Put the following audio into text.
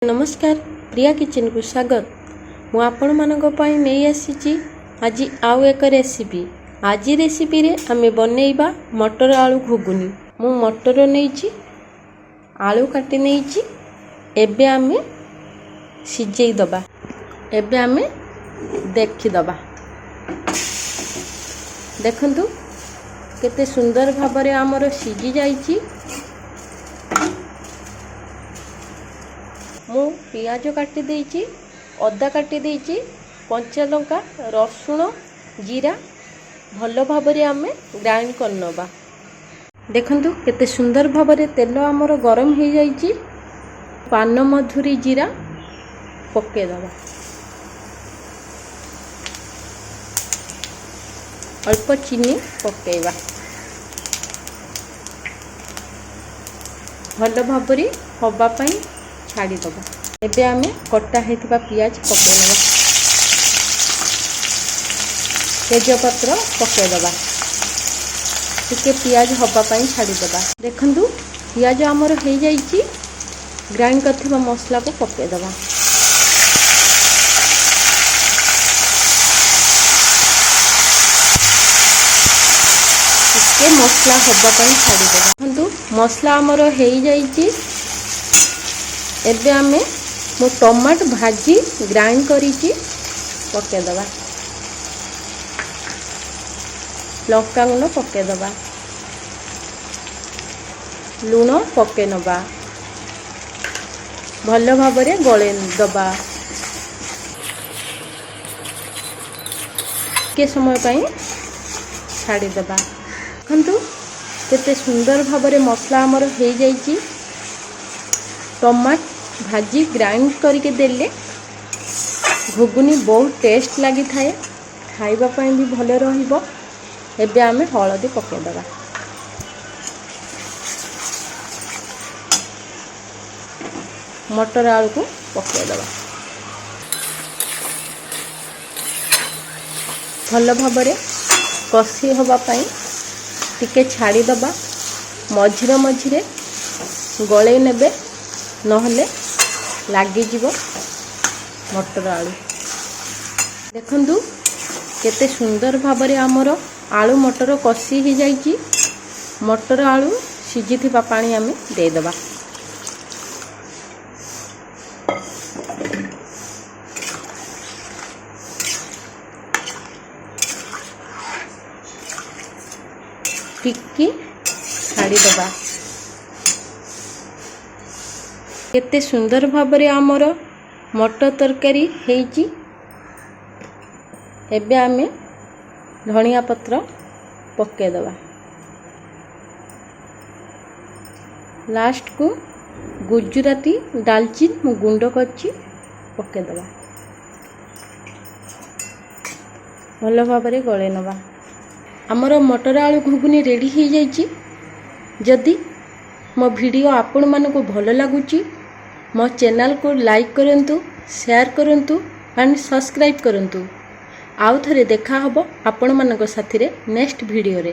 नमस्कार प्रिया किचन को स्वागत। मु आपण मानक पई नहीं आसी आज आउ एक रेसिपी। आज रेसिपी रे आमे बनेइबा मटर आलू घुगुनी। मु मटर नहीं आलू काटी नहीं एबे आमे सिझेई दबा। एबे आमे देखि दबा। देखंतु केते सुंदर भाबरे हमर सिझी जाईची। मु पियाज काटी देइची, अदा काटी देइची, कंचा लंका, रसुण, जीरा भल भाबरे आमे ग्राइंड करनबा। देखंतु केते सुंदर भाबरे तेल हमर गरम हो जाईची। पान मधुरी जीरा पके दबा। अल्प चीनी पकेबा। भल भाबरे हवा पई छाड़ी दबा। एबे आमे कटा हेतिबा पियाज पके नबा। तेजपत्र पके दबा। टिके पियाज हवा पई छाड़ी दबा। देखंतु पियाज हमर हे जाईची। ग्राइंड करथिबा मसला को पके दबा। टिके मसला हवा पई छाड़ी दबा। देखंतु मसला हमर हे जाईची। एबे आमे मो टमाटो भाजी ग्राइंड करिची पके दबा। लंका गुंड पके दबा। लूण पके नबा। भल भाबरे गळे दबा। के समय पई छाड़ी दबा। देखंतु केते सुंदर भाबरे मसला हमर हे जाईची। टमाटो भाजी ग्राइंड करके देले घुगुनी बहुत टेस्ट लगी थाए। खाइबा पई भी भले रहिबो। एबे आमे हळदी पके दबा। मटर आलू को पके दबा। भल भाबरे कसी हवा पई टिके छाड़ी दबा। मझिरे मझिरे गळे नेबे नहले लागी जीवो मटर आलू। देखंतु केते सुंदर भाबरे हमर आलू मटर कसी ही जाईची। मटर आलू सिझिथिबा पानी आमे दे दबा। टिक्की छाड़ी दबा। केते सुंदर भाबरे हमर मटर तरकारी हेची। एबे आमे धनिया पत्र पके दबा। लास्ट को गुजराती दालचीनी मु गुंड करची पके दबा। भल भाबरे गळे नबा। हमर मटर आलू घुगुनी रेडी हो जाईची। जदि मो वीडियो आपण मानको भल लागुची मो चैनल को लाइक करंतु, शेयर करंतु एंड सब्सक्राइब करंतु। आउ थरे देखा हबो आपण मानको साथी रे नेक्स्ट वीडियो रे।